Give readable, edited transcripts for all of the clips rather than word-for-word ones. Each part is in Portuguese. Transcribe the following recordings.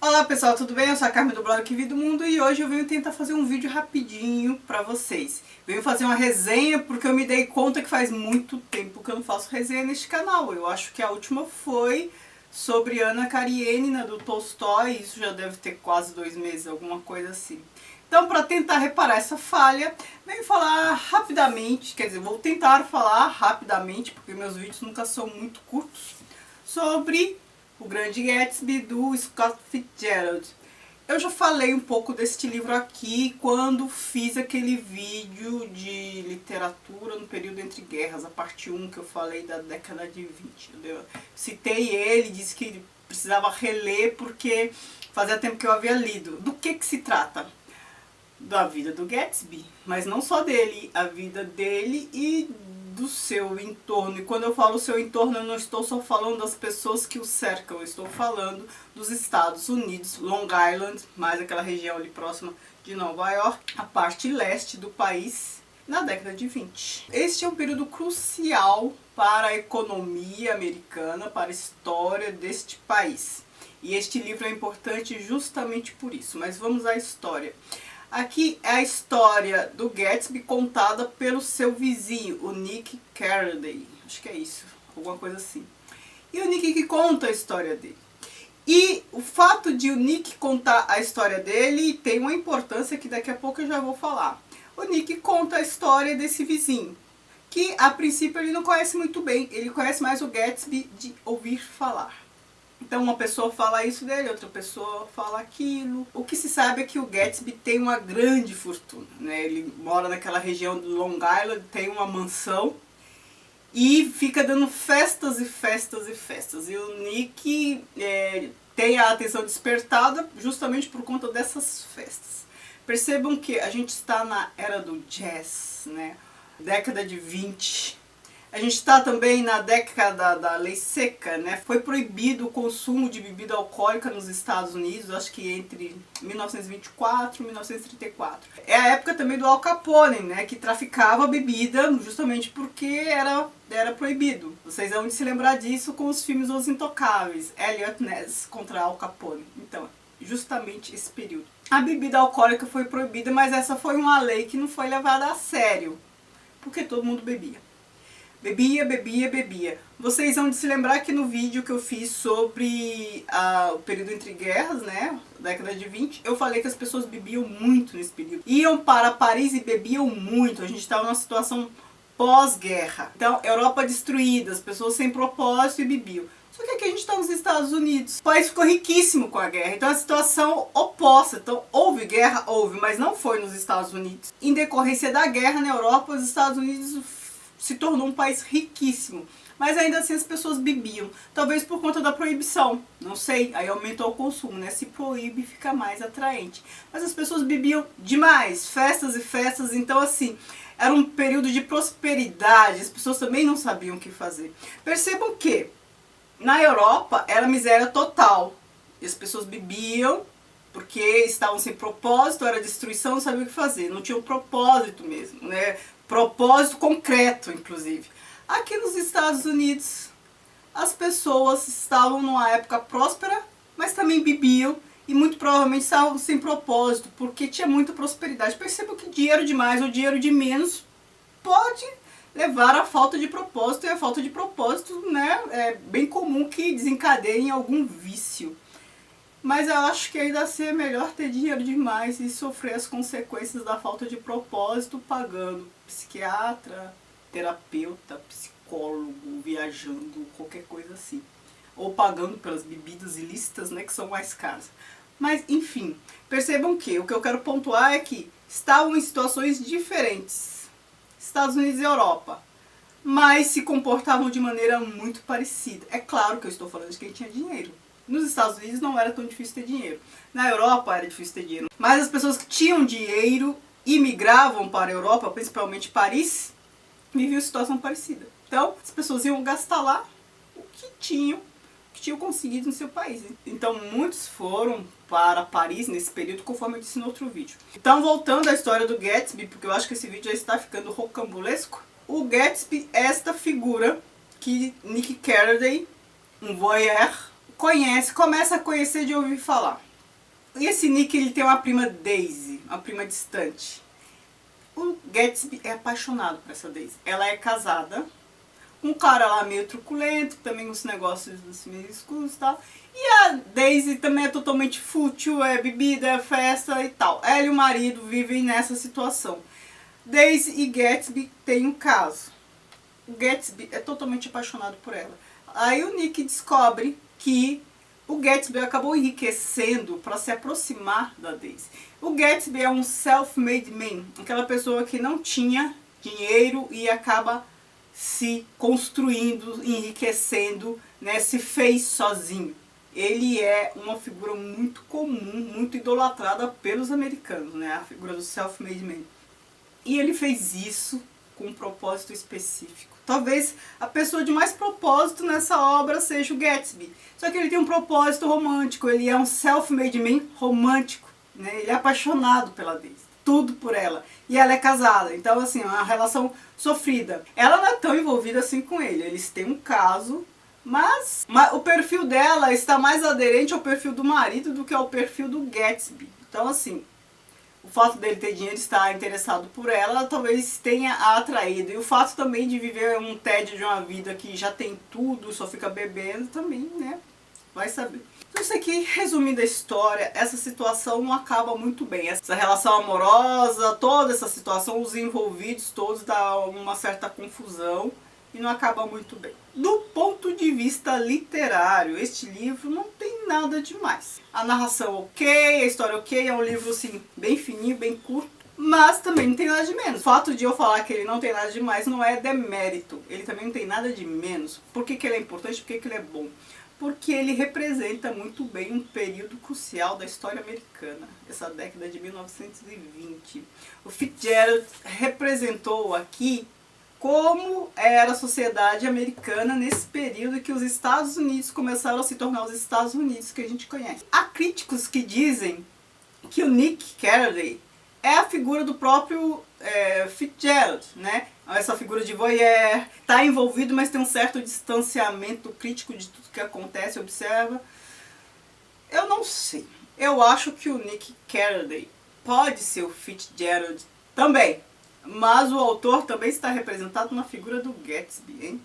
Olá pessoal, tudo bem? Eu sou a Carmen do blog Que Vi do Mundo e hoje eu venho tentar fazer um vídeo rapidinho pra vocês. Venho fazer uma resenha porque eu me dei conta que faz muito tempo que eu não faço resenha neste canal. Eu acho que a última foi sobre Anna Karenina do Tolstói, isso já deve ter quase 2 meses, alguma coisa assim. Então, para tentar reparar essa falha, venho falar rapidamente, quer dizer, vou tentar falar rapidamente, porque meus vídeos nunca são muito curtos, sobre O Grande Gatsby, do Scott Fitzgerald. Eu já falei um pouco deste livro aqui quando fiz aquele vídeo de literatura no período entre guerras, a parte 1 que eu falei da década de 20. Eu citei ele, disse que precisava reler porque fazia tempo que eu havia lido. Do que se trata? Da vida do Gatsby, mas não só dele, a vida dele e do seu entorno. E quando eu falo seu entorno, eu não estou só falando das pessoas que o cercam, eu estou falando dos Estados Unidos, Long Island, mais aquela região ali próxima de Nova York, a parte leste do país, na década de 20. Este é um período crucial para a economia americana, para a história deste país. E este livro é importante justamente por isso, mas vamos à história. Aqui é a história do Gatsby contada pelo seu vizinho, o Nick Carradine. Acho que é isso, alguma coisa assim. E o Nick que conta a história dele. E o fato de o Nick contar a história dele tem uma importância que daqui a pouco eu já vou falar. O Nick conta a história desse vizinho, que a princípio ele não conhece muito bem, ele conhece mais o Gatsby de ouvir falar. Então uma pessoa fala isso dele, outra pessoa fala aquilo. O que se sabe é que o Gatsby tem uma grande fortuna, né? Ele mora naquela região do Long Island, tem uma mansão e fica dando festas e festas e festas. E o Nick tem a atenção despertada justamente por conta dessas festas. Percebam que a gente está na era do jazz, né? Década de 20. A gente está também na década da lei seca, né? Foi proibido o consumo de bebida alcoólica nos Estados Unidos, acho que entre 1924 e 1934. É a época também do Al Capone, né? Que traficava bebida justamente porque era proibido. Vocês vão se lembrar disso com os filmes Os Intocáveis, Elliot Ness contra Al Capone. Então, justamente esse período. A bebida alcoólica foi proibida, mas essa foi uma lei que não foi levada a sério, porque todo mundo bebia. Bebia, bebia, bebia. Vocês vão se lembrar que no vídeo que eu fiz sobre o período entre guerras, né, década de 20, eu falei que as pessoas bebiam muito nesse período. Iam para Paris e bebiam muito. A gente estava numa situação pós-guerra. Então, Europa destruída, as pessoas sem propósito e bebiam. Só que aqui a gente está nos Estados Unidos. O país ficou riquíssimo com a guerra. Então, a situação oposta. Então, houve guerra? Houve, mas não foi nos Estados Unidos. Em decorrência da guerra na Europa, os Estados Unidos se tornou um país riquíssimo, mas ainda assim as pessoas bebiam, talvez por conta da proibição, não sei, aí aumentou o consumo, né? Se proíbe fica mais atraente, mas as pessoas bebiam demais, festas e festas, então assim, era um período de prosperidade, as pessoas também não sabiam o que fazer. Percebam que na Europa era miséria total, e as pessoas bebiam porque estavam sem propósito, era destruição, não sabiam o que fazer, não tinha um propósito mesmo, né? Propósito concreto, inclusive. Aqui nos Estados Unidos, as pessoas estavam numa época próspera, mas também bebiam e muito provavelmente estavam sem propósito, porque tinha muita prosperidade. Percebam que dinheiro de mais ou dinheiro de menos pode levar à falta de propósito, e a falta de propósito, né, é bem comum que desencadeie em algum vício. Mas eu acho que ainda assim é melhor ter dinheiro demais e sofrer as consequências da falta de propósito pagando psiquiatra, terapeuta, psicólogo, viajando, qualquer coisa assim. Ou pagando pelas bebidas ilícitas, né, que são mais caras. Mas, enfim, percebam que o que eu quero pontuar é que estavam em situações diferentes, Estados Unidos e Europa, mas se comportavam de maneira muito parecida. É claro que eu estou falando de quem tinha dinheiro. Nos Estados Unidos não era tão difícil ter dinheiro. Na Europa era difícil ter dinheiro. Mas as pessoas que tinham dinheiro e migravam para a Europa, principalmente Paris, viviam situação parecida. Então, as pessoas iam gastar lá o que tinham conseguido no seu país. Então, muitos foram para Paris nesse período, conforme eu disse no outro vídeo. Então, voltando à história do Gatsby, porque eu acho que esse vídeo já está ficando rocambolesco. O Gatsby é esta figura que Nick Carradine, um voyeur, começa a conhecer de ouvir falar. E esse Nick, ele tem uma prima Daisy, uma prima distante. O Gatsby é apaixonado por essa Daisy. Ela é casada com um cara lá meio truculento, também com os negócios meio escuros e tal. E a Daisy também é totalmente fútil, é bebida, é festa e tal. Ela e o marido vivem nessa situação. Daisy e Gatsby têm um caso. O Gatsby é totalmente apaixonado por ela. Aí o Nick descobre que o Gatsby acabou enriquecendo para se aproximar da Daisy. O Gatsby é um self-made man, aquela pessoa que não tinha dinheiro e acaba se construindo, enriquecendo, né, se fez sozinho. Ele é uma figura muito comum, muito idolatrada pelos americanos, né, a figura do self-made man. E ele fez isso com um propósito específico. Talvez a pessoa de mais propósito nessa obra seja o Gatsby. Só que ele tem um propósito romântico, ele é um self-made man romântico, né? Ele é apaixonado pela Daisy, tudo por ela. E ela é casada, então assim, é uma relação sofrida. Ela não é tão envolvida assim com ele, eles têm um caso, mas o perfil dela está mais aderente ao perfil do marido do que ao perfil do Gatsby. Então assim, o fato dele ter dinheiro, estar interessado por ela, talvez tenha a atraído. E o fato também de viver um tédio de uma vida que já tem tudo, só fica bebendo, também, né? Vai saber. Então isso aqui, resumindo a história, essa situação não acaba muito bem. Essa relação amorosa, toda essa situação, os envolvidos todos, dá uma certa confusão e não acaba muito bem. Do ponto de vista literário, este livro não tem nada demais. A narração ok, a história ok, é um livro assim, bem fininho, bem curto, mas também não tem nada de menos. O fato de eu falar que ele não tem nada de mais não é demérito, ele também não tem nada de menos. Por que ele é importante, por que ele é bom? Porque ele representa muito bem um período crucial da história americana, essa década de 1920. O Fitzgerald representou aqui como era a sociedade americana nesse período que os Estados Unidos começaram a se tornar os Estados Unidos que a gente conhece. Há críticos que dizem que o Nick Carraway é a figura do próprio Fitzgerald, né? Essa figura de voyeur, está envolvido, mas tem um certo distanciamento crítico de tudo que acontece, observa. Eu não sei. Eu acho que o Nick Carraway pode ser o Fitzgerald também. Mas o autor também está representado na figura do Gatsby, hein?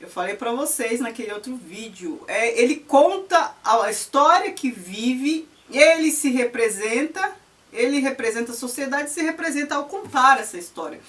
Eu falei pra vocês naquele outro vídeo. Ele conta a história que vive, ele se representa, ele representa a sociedade e se representa ao contar essa história.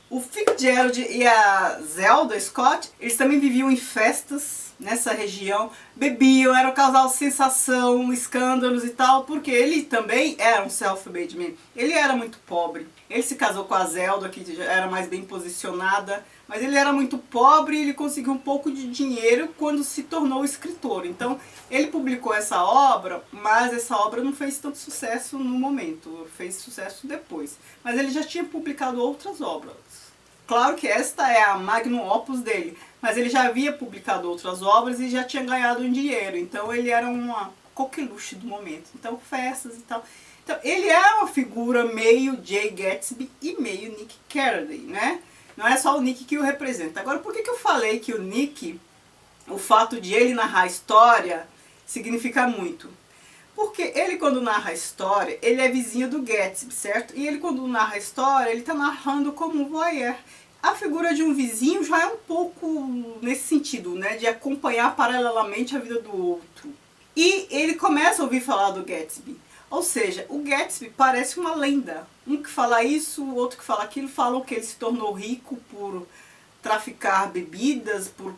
O Fitzgerald e a Zelda Scott, eles também viviam em festas nessa região, bebiam, era um casal sensação, escândalos e tal, porque ele também era um self-made man. Ele era muito pobre. Ele se casou com a Zelda, que já era mais bem posicionada, mas ele era muito pobre e ele conseguiu um pouco de dinheiro quando se tornou escritor. Então, ele publicou essa obra, mas essa obra não fez tanto sucesso no momento, fez sucesso depois. Mas ele já tinha publicado outras obras. Claro que esta é a magnum opus dele, mas ele já havia publicado outras obras e já tinha ganhado um dinheiro, então ele era uma coqueluche do momento. Então, festas e tal. Então, ele é uma figura meio Jay Gatsby e meio Nick Carraway, né? Não é só o Nick que o representa. Agora, por que eu falei que o Nick, o fato de ele narrar a história, significa muito? Porque ele, quando narra a história, ele é vizinho do Gatsby, certo? E ele, quando narra a história, ele está narrando como um voyeur. A figura de um vizinho já é um pouco nesse sentido, né? De acompanhar paralelamente a vida do outro. E ele começa a ouvir falar do Gatsby. Ou seja, o Gatsby parece uma lenda. Um que fala isso, o outro que fala aquilo, falam que ele se tornou rico por traficar bebidas, por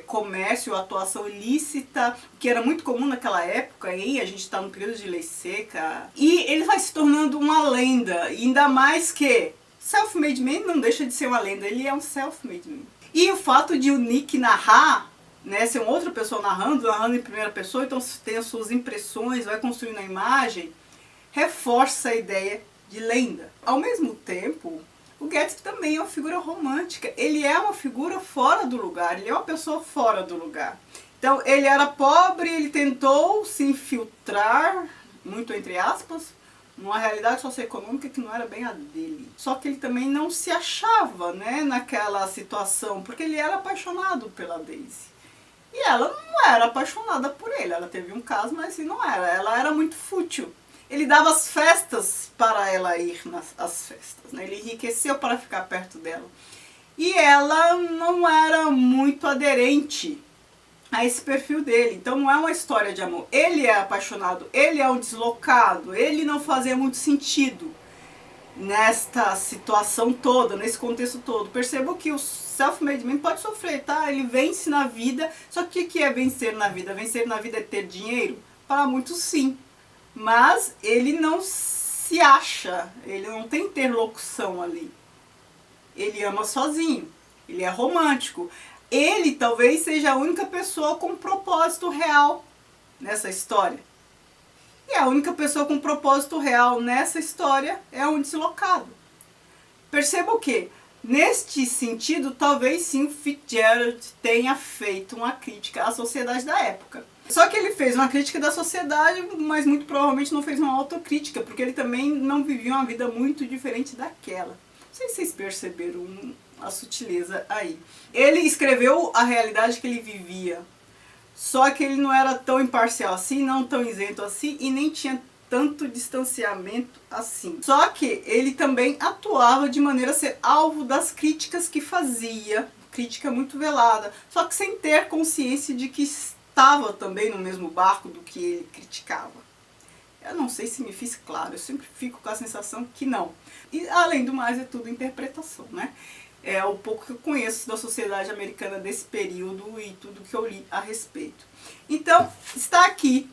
comércio, atuação ilícita, que era muito comum naquela época, e a gente está no período de lei seca. E ele vai se tornando uma lenda, e ainda mais que self-made man não deixa de ser uma lenda, ele é um self-made man. E o fato de o Nick narrar, né, ser uma outra pessoa narrando em primeira pessoa, então tem as suas impressões, vai construindo a imagem, reforça a ideia de lenda. Ao mesmo tempo, o Gatsby também é uma figura romântica, ele é uma figura fora do lugar, ele é uma pessoa fora do lugar. Então ele era pobre, ele tentou se infiltrar, muito entre aspas, numa realidade socioeconômica que não era bem a dele. Só que ele também não se achava, né, naquela situação, porque ele era apaixonado pela Daisy. E ela não era apaixonada por ele, ela teve um caso, mas assim, não era, ela era muito fútil. ele dava as festas para ela ir às festas, né? Ele enriqueceu para ficar perto dela. E ela não era muito aderente a esse perfil dele. Então não é uma história de amor. Ele é apaixonado, ele é um deslocado, ele não fazia muito sentido nesta situação toda, nesse contexto todo. Percebo que o self-made man pode sofrer, tá? Ele vence na vida. Só que o que é vencer na vida? Vencer na vida é ter dinheiro? Para muitos sim. Mas ele não se acha, ele não tem interlocução ali. Ele ama sozinho, ele é romântico. Ele talvez seja a única pessoa com propósito real nessa história. E a única pessoa com propósito real nessa história é um deslocado. Perceba o que? Neste sentido, talvez sim o Fitzgerald tenha feito uma crítica à sociedade da época. Só que ele fez uma crítica da sociedade, mas muito provavelmente não fez uma autocrítica, porque ele também não vivia uma vida muito diferente daquela. Não sei se vocês perceberam a sutileza aí. Ele escreveu a realidade que ele vivia, só que ele não era tão imparcial assim, não tão isento assim, e nem tinha tanto distanciamento assim. Só que ele também atuava de maneira a ser alvo das críticas que fazia, crítica muito velada, só que sem ter consciência de que estava também no mesmo barco do que ele criticava. Eu não sei se me fiz claro, eu sempre fico com a sensação que não. E além do mais é tudo interpretação, né? É o pouco que eu conheço da sociedade americana desse período e tudo que eu li a respeito. Então, está aqui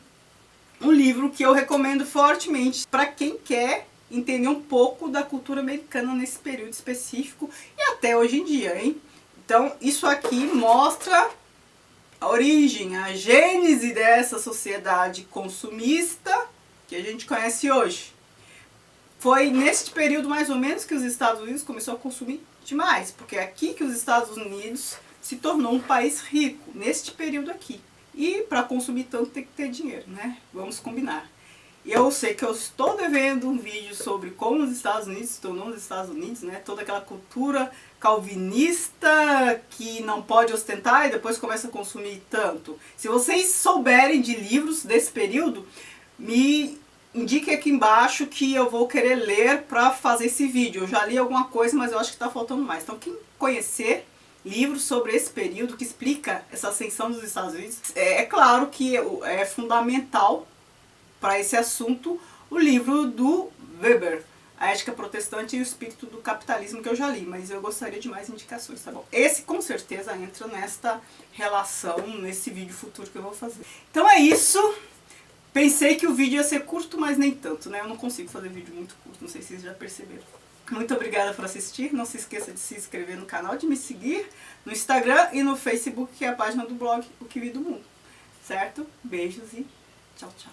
um livro que eu recomendo fortemente para quem quer entender um pouco da cultura americana nesse período específico e até hoje em dia, hein? Então, isso aqui mostra a origem, a gênese dessa sociedade consumista que a gente conhece hoje. Foi neste período mais ou menos que os Estados Unidos começou a consumir demais, porque é aqui que os Estados Unidos se tornou um país rico, neste período aqui. E para consumir tanto tem que ter dinheiro, né? Vamos combinar. Eu sei que eu estou devendo um vídeo sobre como os Estados Unidos se tornou os Estados Unidos, né? Toda aquela cultura calvinista que não pode ostentar e depois começa a consumir tanto. Se vocês souberem de livros desse período, me indique aqui embaixo que eu vou querer ler para fazer esse vídeo. Eu já li alguma coisa, mas eu acho que está faltando mais. Então quem conhecer livros sobre esse período que explica essa ascensão dos Estados Unidos, é claro que é fundamental para esse assunto o livro do Weber, A Ética Protestante e o Espírito do Capitalismo, que eu já li, mas eu gostaria de mais indicações, tá bom? Esse com certeza entra nesta relação, nesse vídeo futuro que eu vou fazer. Então é isso. Pensei que o vídeo ia ser curto, mas nem tanto, né? Eu não consigo fazer vídeo muito curto, não sei se vocês já perceberam. Muito obrigada por assistir, não se esqueça de se inscrever no canal, de me seguir no Instagram e no Facebook, que é a página do blog O Que Vi do Mundo, certo? Beijos e tchau, tchau.